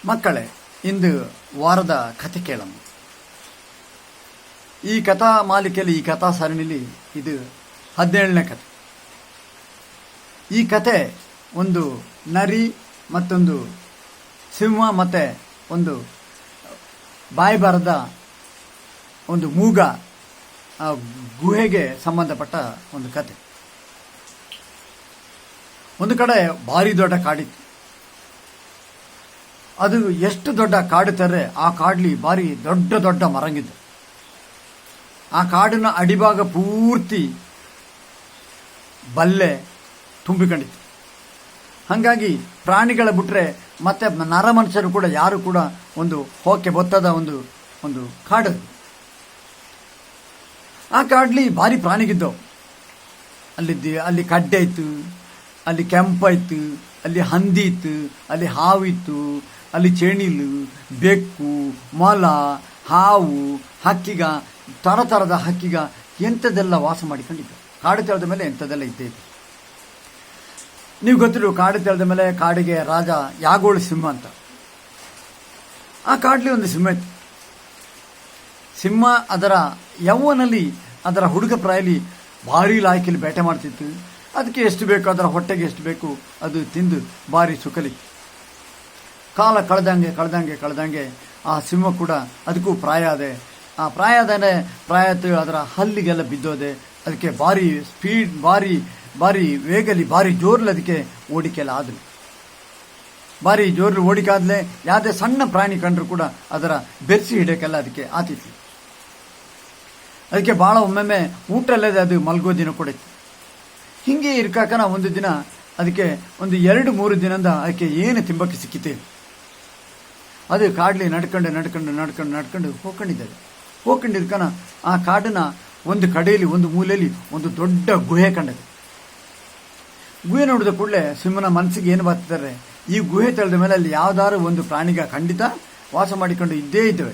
ಮಕ್ಕಳೇ, ಇಂದು ವಾರದ ಕಥೆ ಕೇಳೋಣ. ಈ ಕಥಾ ಮಾಲಿಕೆಯಲ್ಲಿ, ಈ ಕಥಾ ಸರಣಿಲಿ ಇದು 17ನೇ ಕಥೆ. ಈ ಕಥೆ ಒಂದು ನರಿ ಮತ್ತೊಂದು ಸಿಂಹ ಮತ್ತೆ ಒಂದು ಬಾಯಿ ಬಾರದ ಒಂದು ಮೂಗ ಗುಹೆಗೆ ಸಂಬಂಧಪಟ್ಟ ಒಂದು ಕತೆ. ಒಂದು ಕಡೆ ಭಾರಿ ದೊಡ್ಡ ಕಾಡಿತ್ತು. ಅದು ಎಷ್ಟು ದೊಡ್ಡ ಕಾಡು ತರ್ರೆ ಆ ಕಾಡ್ಲಿ ಭಾರಿ ದೊಡ್ಡ ದೊಡ್ಡ ಮರಂಗಿದ್ದು. ಆ ಕಾಡಿನ ಅಡಿಭಾಗ ಪೂರ್ತಿ ಬಲ್ಲೆ ತುಂಬಿಕೊಂಡಿತ್ತು. ಹಾಗಾಗಿ ಪ್ರಾಣಿಗಳ ಬಿಟ್ರೆ ಮತ್ತೆ ನರಮನುಷ್ಯರು ಕೂಡ ಯಾರು ಕೂಡ ಒಂದು ಹೋಕೆ ಬೊತ್ತದ ಒಂದು ಕಾಡು. ಆ ಕಾಡ್ಲಿ ಭಾರಿ ಪ್ರಾಣಿಗಿದ್ದವು. ಅಲ್ಲಿ ಕಡ್ಡೆ ಇತ್ತು, ಅಲ್ಲಿ ಕೆಂಪ ಇತ್ತು, ಅಲ್ಲಿ ಹಂದಿ ಇತ್ತು, ಅಲ್ಲಿ ಹಾವಿತ್ತು, ಅಲ್ಲಿ ಚೇಣಿಲು, ಬೆಕ್ಕು, ಮೊಲ, ಹಾವು, ಹಕ್ಕಿಗ, ತರತರದ ಹಕ್ಕಿಗ ಎಂಥದ್ದೆಲ್ಲ ವಾಸ ಮಾಡಿಕೊಂಡಿದ್ದು. ಕಾಡು ತೆಳೆದ ಮೇಲೆ ಎಂಥದ್ದೆಲ್ಲ ಇದ್ದೇ ಇತ್ತು. ನೀವು ಗೊತ್ತಿರು, ಕಾಡು ತೆಳೆದ ಮೇಲೆ ಕಾಡಿಗೆ ರಾಜ ಯಾಗೋಳು ಸಿಂಹ ಅಂತ. ಆ ಕಾಡ್ಲಿ ಒಂದು ಸಿಂಹ ಇತ್ತು. ಸಿಂಹ ಅದರ ಯೌವನಲ್ಲಿ, ಅದರ ಹುಡುಗ ಪ್ರಾಯಲಿ ಭಾರಿ ಲಾಯ್ಕೆಯಲ್ಲಿ ಬೇಟೆ ಮಾಡ್ತಿತ್ತು. ಅದಕ್ಕೆ ಎಷ್ಟು ಬೇಕು, ಅದರ ಹೊಟ್ಟೆಗೆ ಎಷ್ಟು ಬೇಕು ಅದು ತಿಂದು ಭಾರಿ ಸುಖಲಿ. ಕಾಲ ಕಳೆದಂಗೆ ಆ ಸಿಂಹ ಕೂಡ ಅದಕ್ಕೂ ಪ್ರಾಯ ಅದೆ. ಆ ಪ್ರಾಯದ ಅದರ ಹಲ್ಲಿಗೆಲ್ಲ ಬಿದ್ದೋದೆ. ಅದಕ್ಕೆ ಭಾರಿ ಸ್ಪೀಡ್, ಭಾರಿ ವೇಗಲಿ, ಭಾರಿ ಜೋರ್ಲಿ ಅದಕ್ಕೆ ಓಡಿಕೆಲ್ಲ ಆದಲು. ಭಾರಿ ಜೋರ್ಲಿ ಓಡಿಕೆ ಆದ್ಲೆ ಯಾವುದೇ ಸಣ್ಣ ಪ್ರಾಣಿ ಕಂಡ್ರು ಕೂಡ ಅದರ ಬೆರ್ಸಿ ಹಿಡಿಯೋಕ್ಕೆಲ್ಲ ಅದಕ್ಕೆ ಆತಿತ್ತು. ಅದಕ್ಕೆ ಭಾಳ ಒಮ್ಮೊಮ್ಮೆ ಊಟ ಇಲ್ಲದೆ ಅದು ಮಲ್ಗೋ ದಿನ ಕೂಡ ಇತ್ತು. ಹಿಂಗೆ ಇರ್ಕಾಕನ ಒಂದು ದಿನ ಅದಕ್ಕೆ ಒಂದು 2-3 ದಿನದಿಂದ ಅದಕ್ಕೆ ಏನು ತಿಂಬಕ್ಕೆ ಸಿಕ್ಕಿತೆ. ಅದು ಕಾಡ್ಲಿ ನಡ್ಕೊಂಡು ಹೋಗ್ಕೊಂಡಿರ್ಕನ ಆ ಕಾಡಿನ ಒಂದು ಕಡೆಯಲ್ಲಿ, ಒಂದು ಮೂಲೆಯಲ್ಲಿ ಒಂದು ದೊಡ್ಡ ಗುಹೆ ಕಂಡது. ಗುಹೆ ನೋಡಿದ ಕೂಡಲೇ ಸಿಂಹನ ಮನಸ್ಸಿಗೆ ಏನು ಬರ್ತಿದ್ದಾರೆ, ಈ ಗುಹೆ ತೆಳೆದ ಮೇಲೆ ಅಲ್ಲಿ ಯಾವ್ದಾದ್ರು ಒಂದು ಪ್ರಾಣಿಗ ಖಂಡಿತ ವಾಸ ಮಾಡಿಕೊಂಡು ಇದ್ದೇ ಇದ್ದೇವೆ.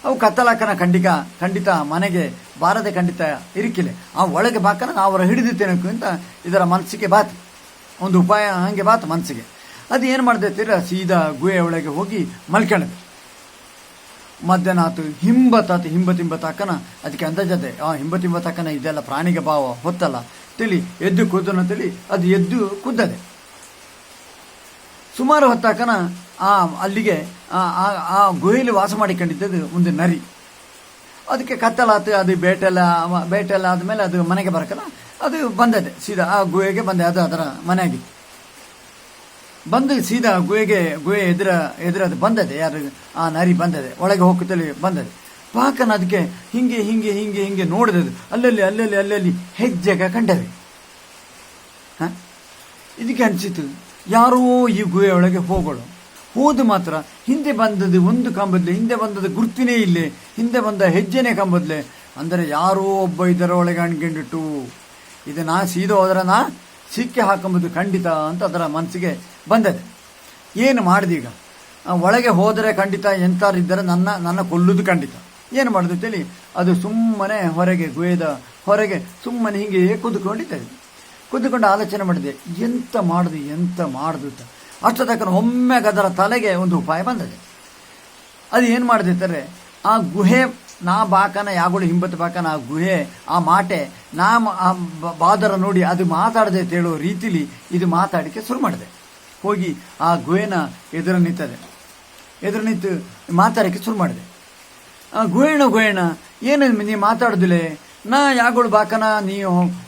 ಅವು ಕತ್ತಲಾಕನ ಖಂಡಿತ ಮನೆಗೆ ಬಾರದೆ ಖಂಡಿತ ಇರಿಕಿಲೆ. ಆ ಒಳಗೆ ಬಾಕನ ಅವರ ಹಿಡಿದಿತ್ತೇನೆ ಅಂತ ಇದರ ಮನಸ್ಸಿಗೆ ಬಾತು, ಒಂದು ಉಪಾಯ ಹಂಗೆ ಬಾತು ಮನಸ್ಸಿಗೆ. ಅದು ಏನು ಮಾಡ್ದೈತೀರ, ಸೀದಾ ಗುಹೆ ಒಳಗೆ ಹೋಗಿ ಮಲ್ಕೊಳ್ಳೋದು. ಮಧ್ಯಾಹ್ನ ಆತು, ಹಿಂಬತ್ತಿಂಬತ್ತಾಕನ ಅದಕ್ಕೆ ಅಂದಾಜದೆ, ಹಿಂಬತ್ತಿಂಬತ್ತಾಕನ ಇದೆಲ್ಲ ಪ್ರಾಣಿಗೆ ಭಾವ ಹೊತ್ತಲ್ಲ ತಿಳಿ, ಎದ್ದು ಕೂದನ ತಿಳಿ ಅದು ಎದ್ದು ಕುದ್ದದೆ. ಸುಮಾರು ಹೊತ್ತಾಕನ ಅಲ್ಲಿಗೆ ಆ ಗುಹೆಯಲ್ಲಿ ವಾಸ ಮಾಡಿಕೊಂಡಿದ್ದದು ಒಂದು ನರಿ. ಅದಕ್ಕೆ ಕತ್ತಲಾತು, ಅದು ಬೇಟೆಲ್ಲ ಆದಮೇಲೆ ಅದು ಮನೆಗೆ ಬರಕಲ್ಲ, ಅದು ಬಂದದೆ ಸೀದಾ ಆ ಗುಹೆಗೆ ಬಂದೆ. ಅದು ಅದರ ಮನೆ ಆಗಿತ್ತು. ಬಂದು ಸೀದಾ ಗುಹೆ ಎದುರದು ಬಂದದೆ. ಯಾರು ಆ ನರಿ ಬಂದದೆ, ಒಳಗೆ ಹೋಗ್ತೇಳಿ ಬಂದದೆ. ಪಾಕನ ಅದಕ್ಕೆ ಹಿಂಗೆ ನೋಡಿದದು. ಅಲ್ಲಲ್ಲಿ ಹೆಜ್ಜೆಗೆ ಕಂಡವೆ. ಇದಕ್ಕೆ ಅನಿಸಿತು, ಯಾರೋ ಈ ಗುಹೆ ಒಳಗೆ ಹೋಗೋಳು. ಹೋದು ಮಾತ್ರ ಹಿಂದೆ ಬಂದದ್ದು ಒಂದು ಕಂಬದ್ಲೆ, ಹಿಂದೆ ಬಂದದ್ದು ಗುರ್ತಿನೇ ಇಲ್ಲೇ, ಹಿಂದೆ ಬಂದ ಹೆಜ್ಜೆನೇ ಕಂಬದ್ಲೆ. ಅಂದರೆ ಯಾರೋ ಒಬ್ಬ ಇದರ ಒಳಗೆ ಅಣ್ಕೊಂಡಿಟ್ಟು, ಇದು ನಾ ಸೀದಾ ಹೋದ್ರೆ ನಾ ಸಿಕ್ಕಿ ಹಾಕೊಂಬುದು ಖಂಡಿತ ಅಂತ ಅದರ ಮನಸ್ಸಿಗೆ ಬಂದದೆ. ಏನು ಮಾಡಿದೀಗ, ಒಳಗೆ ಹೋದರೆ ಖಂಡಿತ ಎಂತಾರಿದ್ದರೆ ನನ್ನ ಕೊಲ್ಲುದು ಖಂಡಿತ. ಏನು ಮಾಡುದು ಅಂತೇಳಿ ಅದು ಸುಮ್ಮನೆ ಗುಹೆದ ಹೊರಗೆ ಸುಮ್ಮನೆ ಹಿಂಗೆ ಕುದ್ದುಕೊಂಡು ಆಲೋಚನೆ ಮಾಡಿದೆ, ಎಂತ ಮಾಡುದು ಅಂತ. ಅಷ್ಟು ತಕ್ಕ ಒಮ್ಮೆಗೆ ಅದರ ತಲೆಗೆ ಒಂದು ಉಪಾಯ ಬಂದದೆ. ಅದು ಏನು ಮಾಡಿದ್ರೆ, ಆ ಗುಹೆ ನಾ ಬಾಕನ ಯಾಗಳು ಹಿಂಬತ್ತು ಬಾಕನ ಆ ಗುಹೆ, ಆ ಮಾಟೆ ಬಾದರ ನೋಡಿ ಅದು ಮಾತಾಡದೆ ಹೇಳೋ ರೀತಿಲಿ ಇದು ಮಾತಾಡಿಕೆ ಶುರು ಮಾಡಿದೆ. ಹೋಗಿ ಆ ಗುಹೆನ ಎದುರು ನಿಂತು ಮಾತಾಡಕ್ಕೆ ಶುರು ಮಾಡಿದೆ. ಗುಹೆಣ ಏನು ನೀವು ಮಾತಾಡುದಿಲ್ಲ, ನಾ ಯಾಗಳು ಬಾಕನ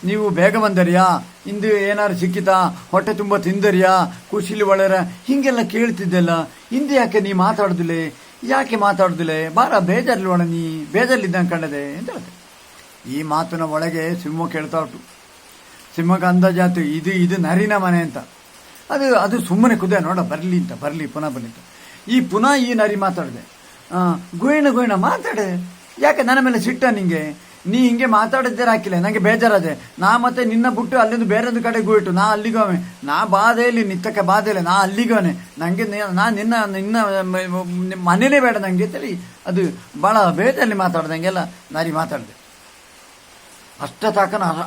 ನೀವು ಬೇಗ ಬಂದರಿಯಾ, ಇಂದು ಏನಾರು ಸಿಕ್ಕಿತಾ, ಹೊಟ್ಟೆ ತುಂಬ ತಿಂದರಿಯಾ, ಖುಷಿಲಿ ಒಳರ ಹಿಂಗೆಲ್ಲ ಕೇಳ್ತಿದ್ದೆಲ್ಲ, ಹಿಂದೆ ಯಾಕೆ ನೀ ಮಾತಾಡುದಿಲ್ಲ, ಯಾಕೆ ಮಾತಾಡುದಿಲ್ಲ, ಬಾರ ಬೇಜಾರಲ್ಲಿ ಒಳ, ನೀ ಬೇಜಾರಲ್ಲಿದ್ದಂಗೆ ಕಂಡದೆ ಅಂತ ಹೇಳ್ದೆ. ಈ ಮಾತನ್ನ ಒಳಗೆ ಸಿಂಹ ಕೇಳ್ತಾ ಉಂಟು. ಸಿಂಹಕ್ಕೆ ಅಂದಾಜಾತು ಇದು ನರಿನ ಮನೆ ಅಂತ. ಅದು ಸುಮ್ಮನೆ ಕುದ ನೋಡ, ಬರಲಿ ಪುನಃ ಅಂತ. ಪುನಃ ಈ ನರಿ ಮಾತಾಡಿದೆ. ಗುಹೆಣ ಮಾತಾಡೆ, ಯಾಕೆ ನನ್ನ ಮೇಲೆ ಸಿಟ್ಟ ನಿಂಗೆ, ನೀ ಹಿಂಗೆ ಮಾತಾಡಿದ್ದೇ ಹಾಕಿಲ್ಲ, ನಂಗೆ ಬೇಜಾರದೆ. ನಾ ಮತ್ತೆ ನಿನ್ನ ಬಿಟ್ಟು ಅಲ್ಲಿಂದ ಬೇರೊಂದು ಕಡೆ ಗುಯಿಟ್ಟು ನಾ ಅಲ್ಲಿಗೋವೆ, ನಾ ಬಾಧೆಯಲ್ಲಿ ನಿತ್ತಕ್ಕೆ ಬಾಧೆಯಲ್ಲಿ ನಾ ಅಲ್ಲಿಗೋನೆ, ನಂಗೆ ನಾ ನಿನ್ನ ಮನೇಲೇ ಬೇಡ ನಂಗೆ ಅಂತೇಳಿ ಅದು ಭಾಳ ಬೇಜಾರಲ್ಲಿ ಮಾತಾಡ್ದಂಗೆಲ್ಲ ನಾರಿ ಮಾತಾಡಿದೆ.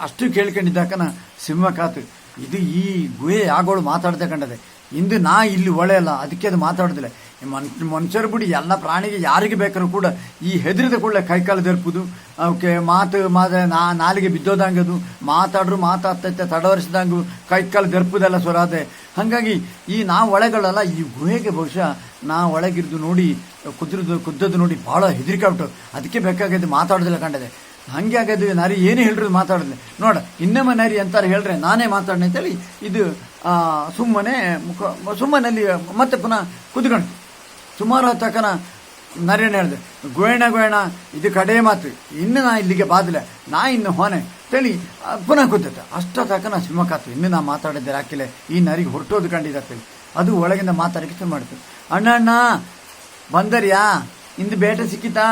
ಅಷ್ಟು ಕೇಳ್ಕೊಂಡಿದ್ದಾಕನ ಸಿಂಹ ಕಾತು, ಇದು ಈ ಗುಹೆ ಆಗೋಳು ಮಾತಾಡ್ದೆ ಕಂಡದೆ, ಇಂದು ನಾ ಇಲ್ಲಿ ಒಳ್ಳೆಯಲ್ಲ, ಅದಕ್ಕೆ ಅದು ಮಾತಾಡೋದಿಲ್ಲ. ಮನುಷ್ಯರು ಬಿಡಿ, ಎಲ್ಲ ಪ್ರಾಣಿಗೆ ಯಾರಿಗೆ ಬೇಕಾದ್ರೂ ಕೂಡ ಈ ಹೆದರಿದ ಕೂಡಲೇ ಕೈಕಾಲು ತೆರಪುದು, ಅವಕ್ಕೆ ಮಾತು ನಾಲಿಗೆ ಬಿದ್ದೋದಂಗದು, ಮಾತಾಡ್ರು ಮಾತಾಡ್ತೈತೆ ತಡವರಿಸಿದಂಗು ಕೈಕಾಲು ತೆರಪುದೆಲ್ಲ ಸ್ವರಾದೆ. ಹಾಗಾಗಿ ಈ ನಾವು ಒಳಗಳಲ್ಲ, ಈ ಗುಹೆಗೆ ಬಹುಶಃ ನಾ ಒಳಗಿರ್ದು ನೋಡಿ ಕುದ್ದದ್ದು ನೋಡಿ ಭಾಳ ಹೆದರಿಕೆ ಉಂಟು. ಅದಕ್ಕೆ ಬೇಕಾಗದು ಮಾತಾಡೋದಿಲ್ಲ ಕಂಡಿದೆ. ಹಂಗೆ ಆಗದು ನರಿ ಏನೇ ಹೇಳಿದ್ರು ಮಾತಾಡೋದಿಲ್ಲ. ನೋಡ ಇನ್ನೊಮ್ಮೆ ನರಿ ಅಂತಾರೆ ಹೇಳ್ರೆ ನಾನೇ ಮಾತಾಡನೆ ಅಂತೇಳಿ ಇದು ಸುಮ್ಮನಲ್ಲಿ ಮತ್ತೆ ಪುನಃ ಕುದ್ಕೊಂಡು ಸುಮಾರು ಹೊತ್ತಕನ ನರೇನ ಹೇಳಿದೆ, ಗೋಯಣ ಇದು ಕಡೆ ಮಾತು, ಇನ್ನು ನಾ ಇಲ್ಲಿಗೆ ಬಾದಿಲ್ಲ, ನಾ ಇನ್ನು ಹೋನೆ ತಳಿ ಪುನಃ ಕೂತೈತೆ. ಅಷ್ಟೊತ್ತಕನ ಸಿಂಹಕಾತು, ಇನ್ನು ನಾ ಮಾತಾಡಿದ್ದೆ ಹಾಕಿಲ್ಲ, ಈ ನರಿಗೆ ಹೊರಟೋದು ಕಂಡಿದ್ದತ್ತೇಳಿ ಅದು ಒಳಗಿಂದ ಮಾತಾಡಕ್ಕೆ ಶುರು ಮಾಡ್ತು. ಅಣ್ಣ ಬಂದರ್ಯಾ, ಇಂದು ಬೇಟೆ ಸಿಕ್ಕಿತಾ,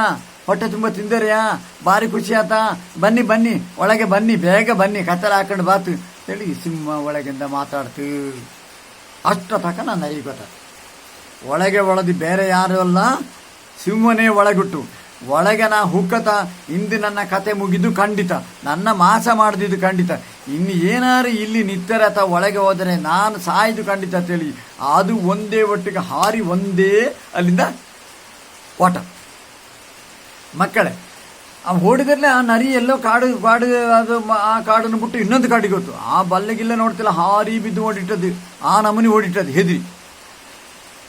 ಹೊಟ್ಟೆ ತುಂಬ ತಿಂದರ್ಯಾ, ಭಾರಿ ಖುಷಿ ಆತಾ, ಬನ್ನಿ ಒಳಗೆ ಬನ್ನಿ, ಬೇಗ ಬನ್ನಿ, ಕತ್ತಲ ಹಾಕೊಂಡು ಬಾತು ಹೇಳಿ ಸಿಂಹ ಒಳಗಿಂದ ಮಾತಾಡ್ತು. ಅಷ್ಟೊತ್ತಕನ ನರಿಗೆ ಗೊತ್ತಾಯ್ತು, ಒಳಗೆ ಒಳದಿ ಬೇರೆ ಯಾರು ಅಲ್ಲ, ಸಿಂಹನೇ ಒಳಗುಟ್ಟು. ಒಳಗೆ ನಾ ಹುಕ್ಕತ, ಇಂದು ನನ್ನ ಕತೆ ಮುಗಿದು ಖಂಡಿತ, ನನ್ನ ಮಾಸ ಮಾಡಿದ್ದು ಖಂಡಿತ, ಇನ್ನು ಏನಾರು ಇಲ್ಲಿ ನಿತ್ತರ ಅಥವಾ ಒಳಗೆ ಹೋದರೆ ನಾನು ಸಾಯ್ದು ಖಂಡಿತ ಅಂತೇಳಿ ಅದು ಒಂದೇ ಒಟ್ಟಿಗೆ ಹಾರಿ ಒಂದೇ ಅಲ್ಲಿಂದ ಓಟ. ಮಕ್ಕಳೇ ಅವು ಓಡಿದ್ರಲ್ಲೇ ಆ ನರಿ ಎಲ್ಲೋ ಕಾಡು ಅದು ಆ ಕಾಡನ್ನು ಬಿಟ್ಟು ಇನ್ನೊಂದು ಕಾಡಿಗೆ ಗೊತ್ತು, ಆ ಬಲ್ಲೆಗಿಲ್ಲ ನೋಡ್ತಿಲ್ಲ, ಹಾರಿ ಬಿದ್ದು ಓಡಿಟ್ಟದ್ದು, ಆ ನಮೂನಿ ಓಡಿಟ್ಟದ್ದು ಹೆದರಿ.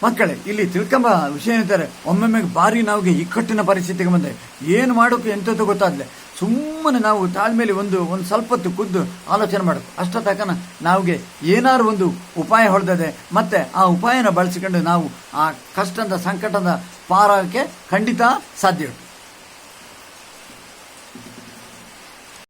ಮಕ್ಕಳೇ ಇಲ್ಲಿ ತಿಳ್ಕೊಂಬ ವಿಷಯ ಏನಂತಾರೆ, ಒಮ್ಮೊಮ್ಮೆ ಭಾರಿ ನಾವಿಗೆ ಇಕ್ಕಟ್ಟಿನ ಪರಿಸ್ಥಿತಿಗೆ ಬಂದೆ ಏನು ಮಾಡೋಕೆ ಎಂಥದ್ದು ಗೊತ್ತಾಗಲಿಲ್ಲ. ಸುಮ್ಮನೆ ನಾವು ತಾಳ್ಮೇಲೆ ಒಂದು ಸ್ವಲ್ಪ ಹೊತ್ತು ಖುದ್ದು ಆಲೋಚನೆ ಮಾಡಬೇಕು. ಅಷ್ಟೊತ್ತಕನ ನಾವಿಗೆ ಏನಾದ್ರು ಒಂದು ಉಪಾಯ ಹೊಡೆದಿದೆ, ಮತ್ತೆ ಆ ಉಪಾಯನ ಬಳಸಿಕೊಂಡು ನಾವು ಆ ಕಷ್ಟದ ಸಂಕಟದ ಪಾರಕ್ಕೆ ಖಂಡಿತ ಸಾಧ್ಯ.